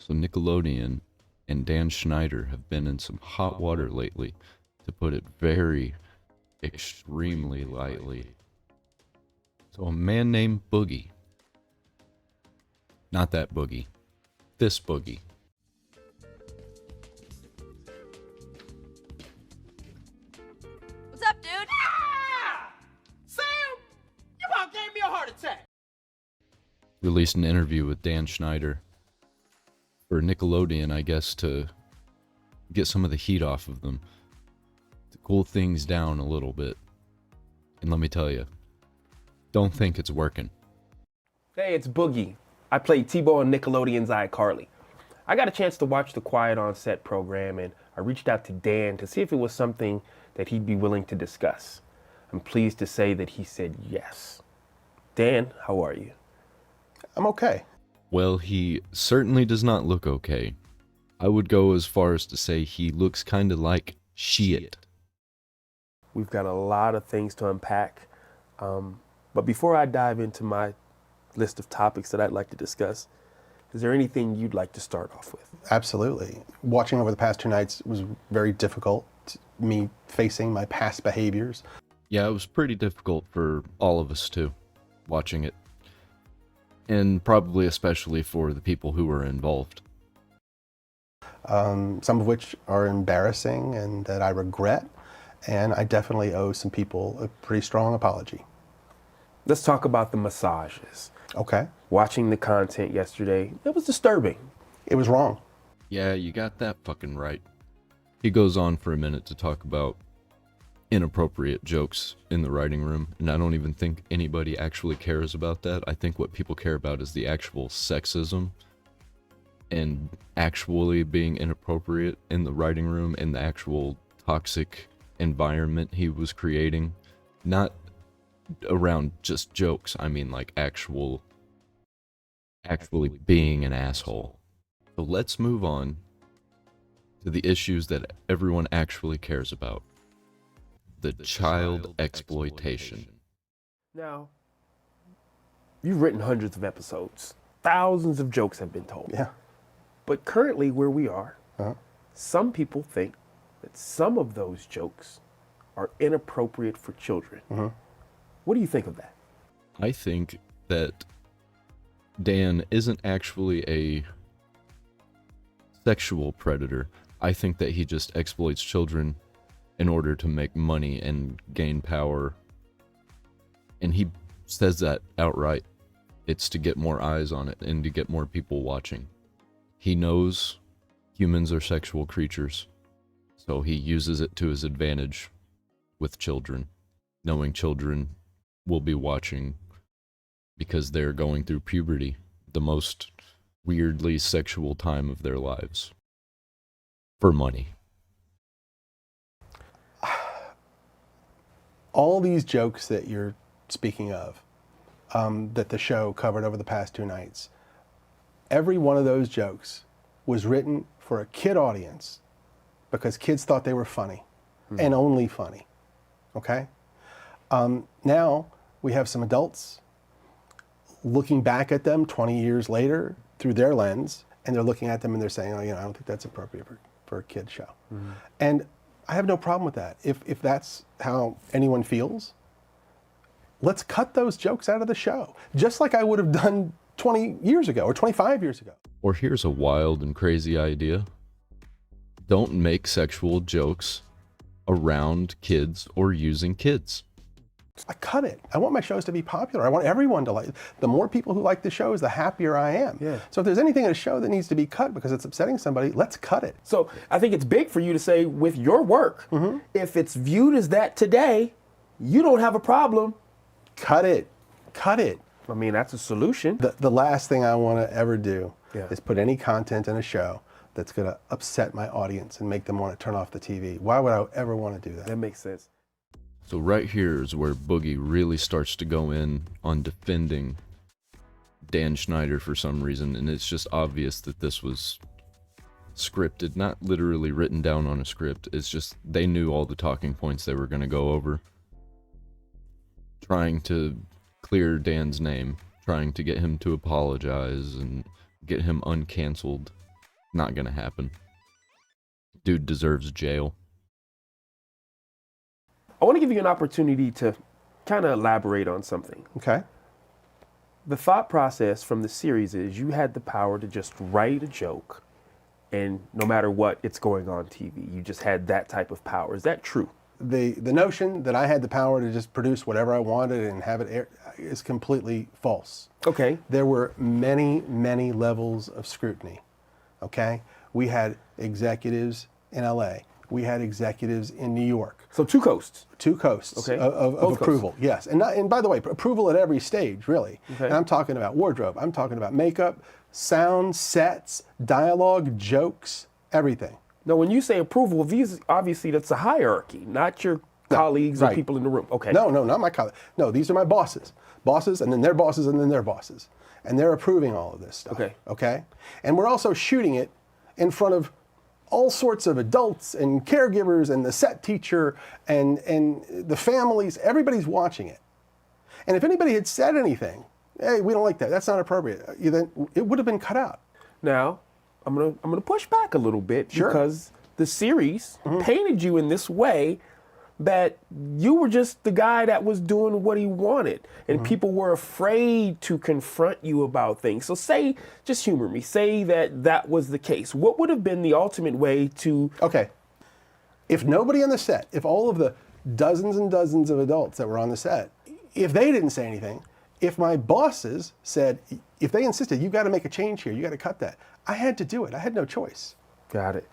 So Nickelodeon and Dan Schneider have been in some hot water lately, to put it very extremely lightly. So a man named Boogie, not that Boogie, this Boogie, What's up, dude? Sam, you about gave me a heart attack. released an interview with Dan Schneider for Nickelodeon, I guess, to get some of the heat off of them, to cool things down a little bit. And let me tell you, don't think it's working. Hey, it's Boogie. I played T-Bo on Nickelodeon's iCarly. I got a chance to watch the Quiet on Set program, and I reached out to Dan to see if it was something that he'd be willing to discuss. I'm pleased to say that he said yes. Dan, how are you? I'm okay. Well, he certainly does not look okay. I would go as far as to say he looks kind of like shit. We've got a lot of things to unpack. But before I dive into my list of topics that I'd like to discuss, is there anything you'd like to start off with? Absolutely. Watching over the past 2 nights was very difficult. Me facing my past behaviors. Yeah, it was pretty difficult for all of us too, watching it. And probably especially for the people who were involved. Some of which are embarrassing and that I regret. And I definitely owe some people a pretty strong apology. Let's talk about the massages. Okay. Watching the content yesterday, it was disturbing. It was wrong. Yeah, you got that fucking right. He goes on for a minute to talk about inappropriate jokes in the writing room, and I don't even think anybody actually cares about that. I think what people care about is the actual sexism and actually being inappropriate in the writing room and the actual toxic environment he was creating. Not around just jokes, I mean like actually being an asshole. So let's move on to the issues that everyone actually cares about. The child exploitation. Now, you've written hundreds of episodes. Thousands of jokes have been told. Yeah. But currently where we are, Uh-huh. some people think that some of those jokes are inappropriate for children. What do you think of that? I think that Dan isn't actually a sexual predator. I think that he just exploits children in order to make money and gain power. And he says that outright. It's to get more eyes on it and to get more people watching. He knows humans are sexual creatures, so he uses it to his advantage with children, knowing children will be watching because they're going through puberty, the most weirdly sexual time of their lives, for money. All these jokes that you're speaking of, that the show covered over the past 2 nights, every one of those jokes was written for a kid audience because kids thought they were funny and only funny. Okay? Now we have some adults looking back at them 20 years later through their lens, and they're looking at them and they're saying, oh, I don't think that's appropriate for a kid show. And I have no problem with that. If that's how anyone feels, let's cut those jokes out of the show, just like I would have done 20 years ago or 25 years ago. Or here's a wild and crazy idea. Don't make sexual jokes around kids or using kids. I cut it. I want my shows to be popular. I want everyone to like. The more people who like the shows, the happier I am. Yeah. So if there's anything in a show that needs to be cut because it's upsetting somebody, let's cut it. So I think it's big for you to say with your work, if it's viewed as that today, you don't have a problem. Cut it. Cut it. I mean, that's a solution. The last thing I want to ever do Yeah. is put any content in a show that's going to upset my audience and make them want to turn off the TV. Why would I ever want to do that? That makes sense. So right here is where Boogie really starts to go in on defending Dan Schneider for some reason, and it's just obvious that this was scripted, not literally written down on a script. It's just they knew all the talking points they were going to go over, trying to clear Dan's name, trying to get him to apologize and get him uncanceled Not gonna happen. Dude deserves jail. I want to give you an opportunity to kind of elaborate on something. Okay. The thought process from the series is you had the power to just write a joke, and no matter what, it's going on TV. You just had that type of power. Is that true? The notion that I had the power to just produce whatever I wanted and have it air is completely false. Okay. There were many, many levels of scrutiny. Okay? We had executives in LA. We had executives in New York. So two coasts. Two coasts Okay. of Both approval. coasts. Yes. And by the way, approval at every stage, really. Okay. And I'm talking about wardrobe. I'm talking about makeup, sound, sets, dialogue, jokes, everything. Now, when you say approval, obviously that's a hierarchy, not your colleagues or right. people in the room. Okay. No, not my colleagues. No, these are my bosses. Bosses, and then their bosses, and then their bosses. And they're approving all of this stuff. Okay. Okay? And we're also shooting it in front of all sorts of adults and caregivers and the set teacher and the families. Everybody's watching it. And if anybody had said anything, hey, we don't like that, that's not appropriate, then it would have been cut out. Now, I'm gonna push back a little bit Sure. because the series painted you in this way that you were just the guy that was doing what he wanted, and people were afraid to confront you about things. So say, just humor me, say that was the case. What would have been the ultimate way to... Okay. If nobody on the set, if all of the dozens and dozens of adults that were on the set, if they didn't say anything, if my bosses said, if they insisted, you got to make a change here, you got to cut that, I had to do it. I had no choice. Got it.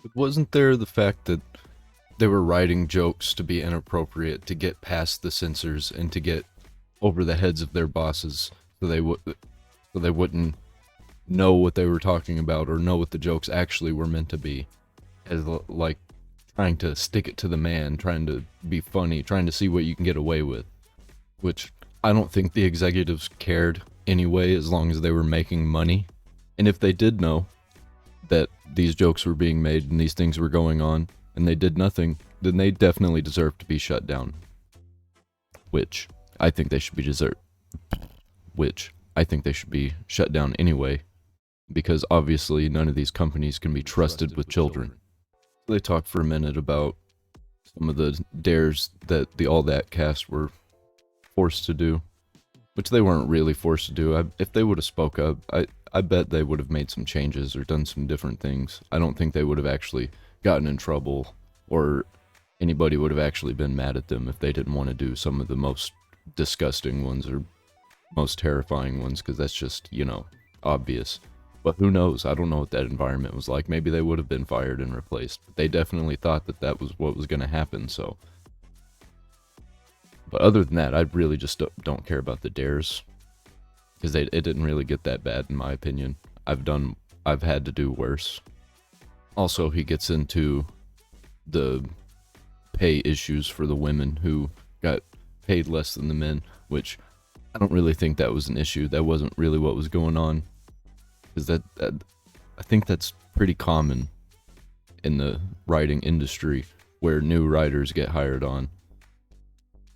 But wasn't there the fact that they were writing jokes to be inappropriate to get past the censors and to get over the heads of their bosses so they wouldn't know what they were talking about or know what the jokes actually were meant to be, as like trying to stick it to the man, trying to be funny, trying to see what you can get away with, which I don't think the executives cared anyway, as long as they were making money. And if they did know that these jokes were being made and these things were going on and they did nothing, then they definitely deserve to be shut down. Which I think they should be shut down anyway, because obviously none of these companies can be trusted with children. They talked for a minute about some of the dares that the All That cast were forced to do, which they weren't really forced to do. If they would have spoke up, I bet they would have made some changes or done some different things. I don't think they would have actually gotten in trouble, or anybody would have actually been mad at them if they didn't want to do some of the most disgusting ones or most terrifying ones, because that's just, obvious. But who knows? I don't know what that environment was like. Maybe they would have been fired and replaced. But they definitely thought that that was what was going to happen, so. But other than that, I really just don't care about the dares, because it didn't really get that bad, in my opinion. I've had to do worse. Also, he gets into the pay issues for the women who got paid less than the men, which I don't really think that was an issue. That wasn't really what was going on. Because I think that's pretty common in the writing industry, where new writers get hired on.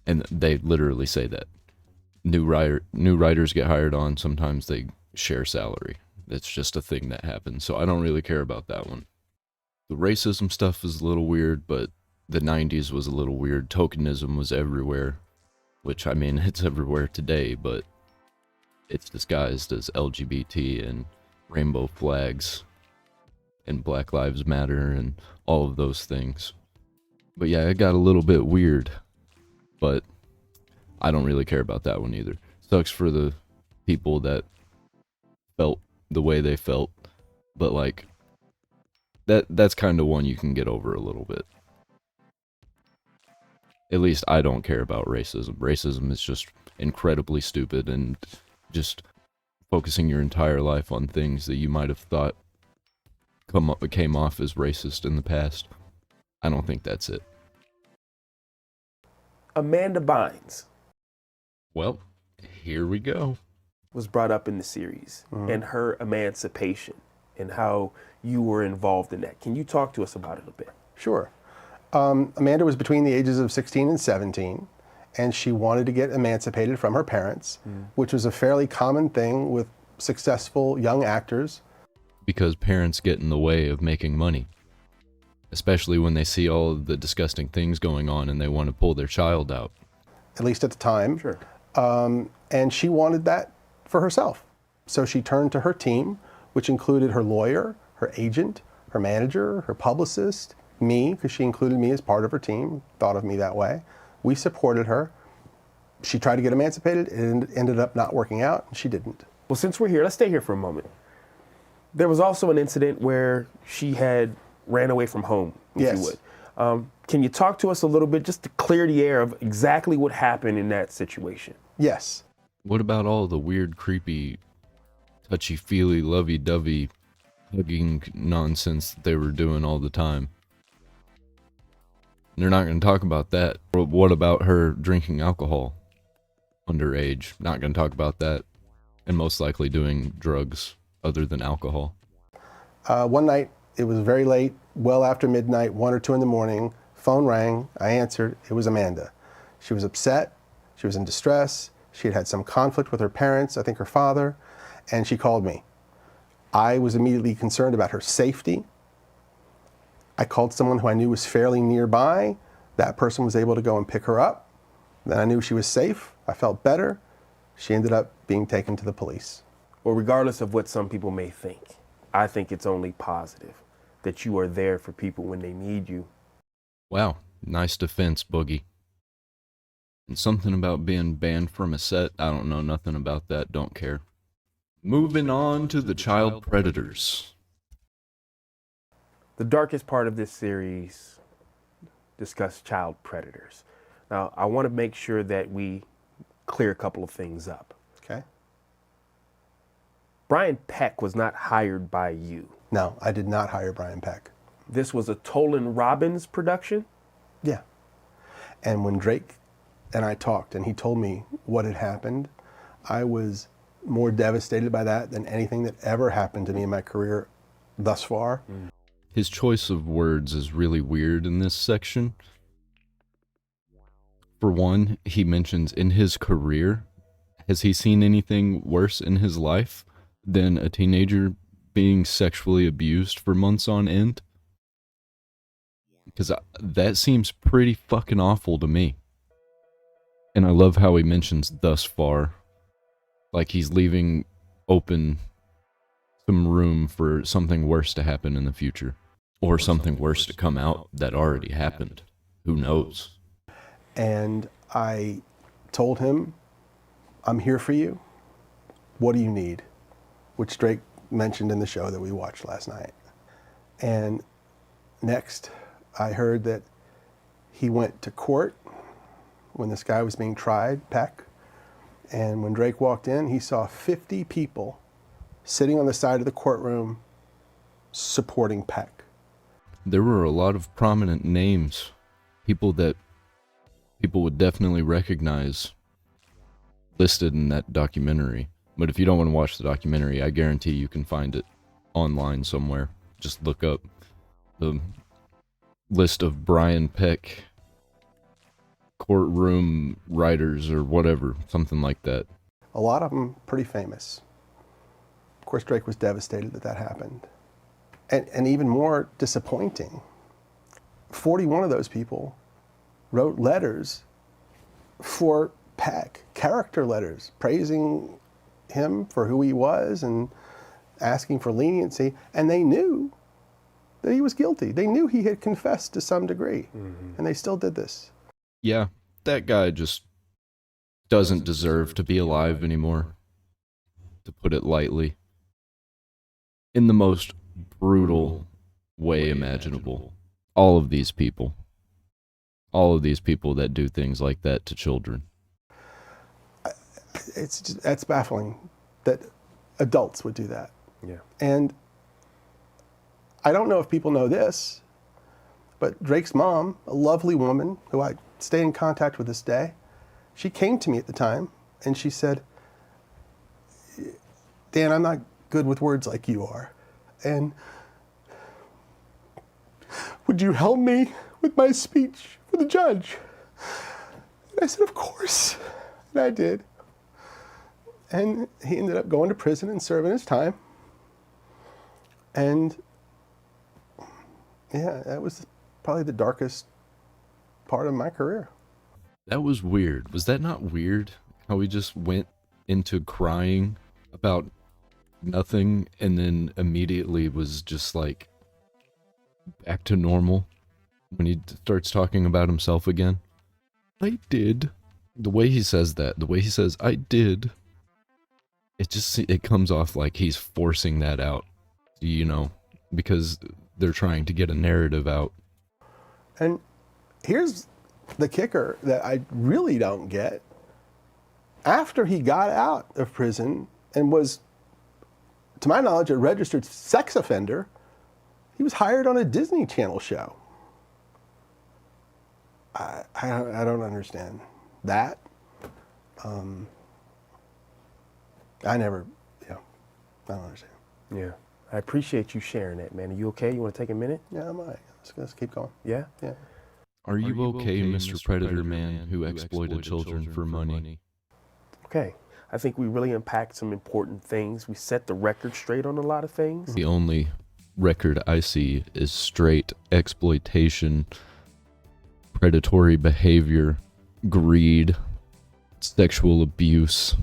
And they literally say that. New writers get hired on, sometimes they share salary. That's just a thing that happens, so I don't really care about that one. The racism stuff is a little weird, but the 90s was a little weird. Tokenism was everywhere, which, I mean, it's everywhere today, but it's disguised as LGBT and rainbow flags and Black Lives Matter and all of those things. But yeah, it got a little bit weird, but I don't really care about that one either. Sucks for the people that felt the way they felt, but like that's kind of one you can get over a little bit. At least I don't care about racism. Racism is just incredibly stupid, and just focusing your entire life on things that you might have thought came off as racist in the past. I don't think that's it. Amanda Bynes Well, here we go. was brought up in the series, and her emancipation and how you were involved in that. Can you talk to us about it a bit? Sure. Amanda was between the ages of 16 and 17, and she wanted to get emancipated from her parents, which was a fairly common thing with successful young actors. because parents get in the way of making money, especially when they see all of the disgusting things going on and they want to pull their child out. At least at the time. Sure. And she wanted that for herself. So she turned to her team, which included her lawyer, her agent, her manager, her publicist, me, because she included me as part of her team, thought of me that way. We supported her. She tried to get emancipated. It ended up not working out, and she didn't. Well, since we're here, let's stay here for a moment. There was also an incident where she had ran away from home, if Yes. you would. Can you talk to us a little bit just to clear the air of exactly what happened in that situation? Yes. What about all the weird, creepy, touchy-feely, lovey-dovey hugging nonsense that they were doing all the time? They're not going to talk about that. What about her drinking alcohol underage? Not going to talk about that. And most likely doing drugs other than alcohol. One night, it was very late, well after midnight, 1 or 2 in the morning. Phone rang. I answered. It was Amanda. She was upset. She was in distress. She had had some conflict with her parents, I think her father, and she called me. I was immediately concerned about her safety. I called someone who I knew was fairly nearby. That person was able to go and pick her up. Then I knew she was safe. I felt better. She ended up being taken to the police. Well, regardless of what some people may think, I think it's only positive that you are there for people when they need you. Wow, nice defense, Boogie. And something about being banned from a set, I don't know nothing about that, don't care. Moving on to the child predators. The darkest part of this series discussed child predators. Now, I want to make sure that we clear a couple of things up. Okay? Brian Peck was not hired by you. No, I did not hire Brian Peck. This was a Tolan Robbins production? Yeah. And when Drake and I talked and he told me what had happened, I was more devastated by that than anything that ever happened to me in my career thus far. His choice of words is really weird in this section. For one, he mentions in his career, has he seen anything worse in his life than a teenager being sexually abused for months on end? Because that seems pretty fucking awful to me. And I love how he mentions thus far. Like he's leaving open some room for something worse to happen in the future. Or something worse to come out that already happened. Who knows? And I told him, I'm here for you. What do you need? Which Drake mentioned in the show that we watched last night. And next, I heard that he went to court when this guy was being tried, Peck. And when Drake walked in, he saw 50 people sitting on the side of the courtroom supporting Peck. There were a lot of prominent names. People that people would definitely recognize listed in that documentary. But if you don't want to watch the documentary, I guarantee you can find it online somewhere. Just look up the list of Brian Peck courtroom writers or whatever, something like that. A lot of them pretty famous. Of course, Drake was devastated that that happened. And even more disappointing, 41 of those people wrote letters for Peck, character letters, praising him for who he was and asking for leniency. And they knew that he was guilty. They knew he had confessed to some degree. And they still did this. Yeah, that guy just doesn't deserve to be alive anymore, to put it lightly. In the most brutal way imaginable. All of these people that do things like that to children. That's baffling that adults would do that. Yeah. And I don't know if people know this, but Drake's mom, a lovely woman who I stay in contact with this day, she came to me at the time and she said, Dan, I'm not good with words like you are. And would you help me with my speech for the judge? And I said, of course. And I did. And he ended up going to prison and serving his time. And yeah, that was probably the darkest part of my career. That was weird. Was that not weird? How he just went into crying about nothing and then immediately was just like back to normal when he starts talking about himself again. I did. The way he says that, the way he says, I did, it comes off like he's forcing that out, you know, because they're trying to get a narrative out. And here's the kicker that I really don't get. After he got out of prison and was, to my knowledge, a registered sex offender, he was hired on a Disney Channel show. I don't understand that. I don't understand. Yeah. I appreciate you sharing that, man. Are you okay? You want to take a minute? Yeah, I'm all right. Let's keep going. Yeah? Yeah. Are you okay, Mr. Predator Man who exploited children for money? Okay. I think we really unpacked some important things. We set the record straight on a lot of things. The only record I see is straight exploitation, predatory behavior, greed, sexual abuse,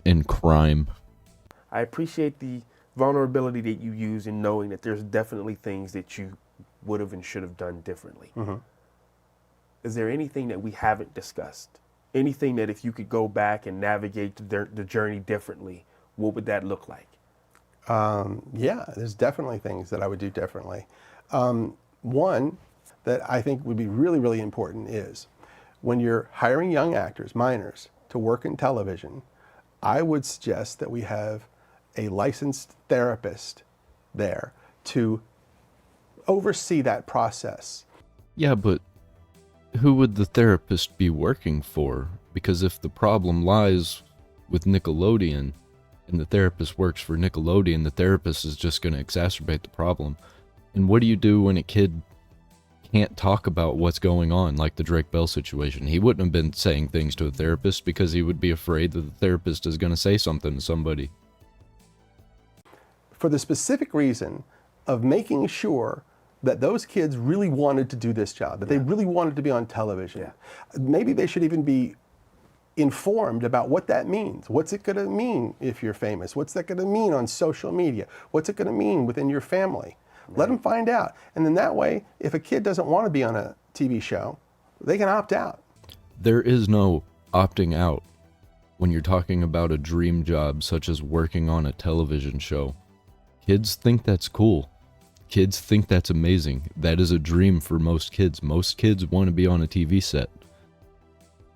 and crime. I appreciate the vulnerability that you use in knowing that there's definitely things that you would have and should have done differently. Mm-hmm. Is there anything that we haven't discussed? Anything that if you could go back and navigate the journey differently, what would that look like? Yeah, there's definitely things that I would do differently. One that I think would be really, really important is when you're hiring young actors, minors, to work in television, I would suggest that we have a licensed therapist there to oversee that process. Yeah, but who would the therapist be working for? Because if the problem lies with Nickelodeon and the therapist works for Nickelodeon, the therapist is just going to exacerbate the problem. And what do you do when a kid can't talk about what's going on, like the Drake Bell situation? He wouldn't have been saying things to a therapist because he would be afraid that the therapist is going to say something to somebody. For the specific reason of making sure that those kids really wanted to do this job, that they really wanted to be on television. Yeah. Maybe they should even be informed about what that means. What's it going to mean if you're famous? What's that going to mean on social media? What's it going to mean within your family? Right. Let them find out. And then that way, if a kid doesn't want to be on a TV show, they can opt out. There is no opting out when you're talking about a dream job such as working on a television show. Kids think that's cool. Kids think that's amazing. That is a dream for most kids. Most kids want to be on a TV set.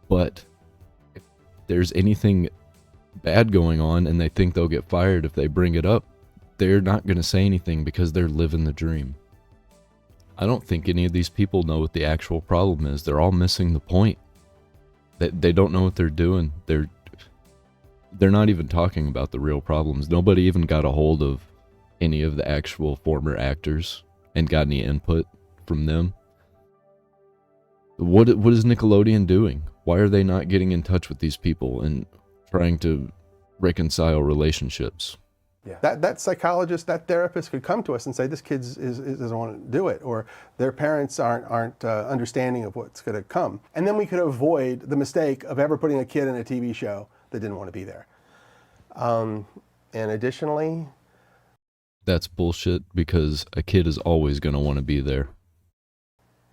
But if there's anything bad going on and they think they'll get fired if they bring it up, they're not going to say anything because they're living the dream. I don't think any of these people know what the actual problem is. They're all missing the point. They don't know what they're doing. They're not even talking about the real problems. Nobody even got a hold of any of the actual former actors and got any input from them. What is Nickelodeon doing? Why are they not getting in touch with these people and trying to reconcile relationships? Yeah. That psychologist, that therapist could come to us and say, this kid doesn't want to do it, or their parents aren't understanding of what's going to come. And then we could avoid the mistake of ever putting a kid in a TV show that didn't want to be there. And additionally, that's bullshit because a kid is always going to want to be there.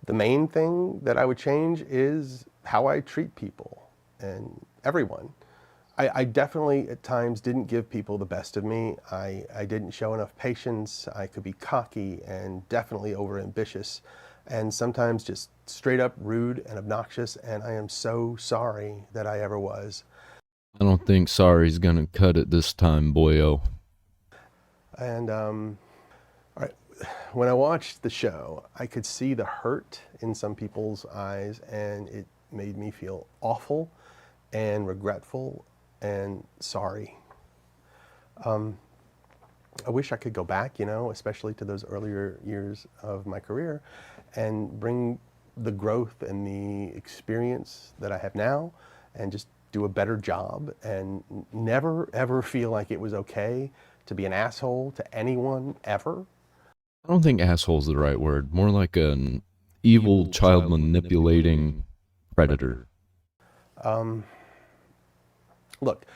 The main thing that I would change is how I treat people and everyone. I definitely at times didn't give people the best of me. I didn't show enough patience. I could be cocky and definitely overambitious and sometimes just straight up rude and obnoxious, and I am so sorry that I ever was. I don't think sorry's gonna cut it this time, boyo. And all right, when I watched the show, I could see the hurt in some people's eyes, and it made me feel awful and regretful and sorry. I wish I could go back, especially to those earlier years of my career, and bring the growth and the experience that I have now and just do a better job and never ever feel like it was okay to be an asshole to anyone ever. I don't think asshole's the right word. More like an evil child manipulating predator. Look,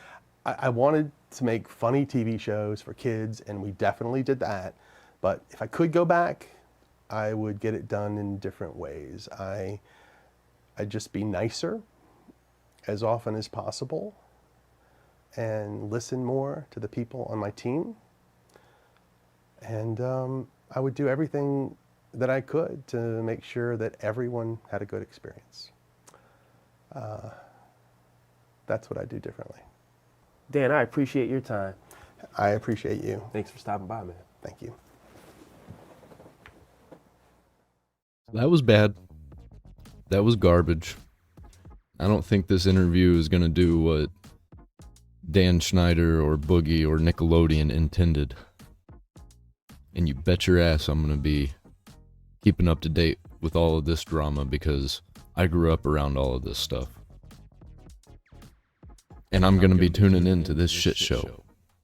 I wanted to make funny TV shows for kids, and we definitely did that. But if I could go back, I would get it done in different ways. I'd just be nicer as often as possible and listen more to the people on my team. And I would do everything that I could to make sure that everyone had a good experience. That's what I do differently. Dan, I appreciate your time. I appreciate you. Thanks for stopping by, man. Thank you. That was bad. That was garbage. I don't think this interview is going to do what Dan Schneider or Boogie or Nickelodeon intended. And you bet your ass I'm going to be keeping up to date with all of this drama because I grew up around all of this stuff. And I'm going to be tuning into this shit show.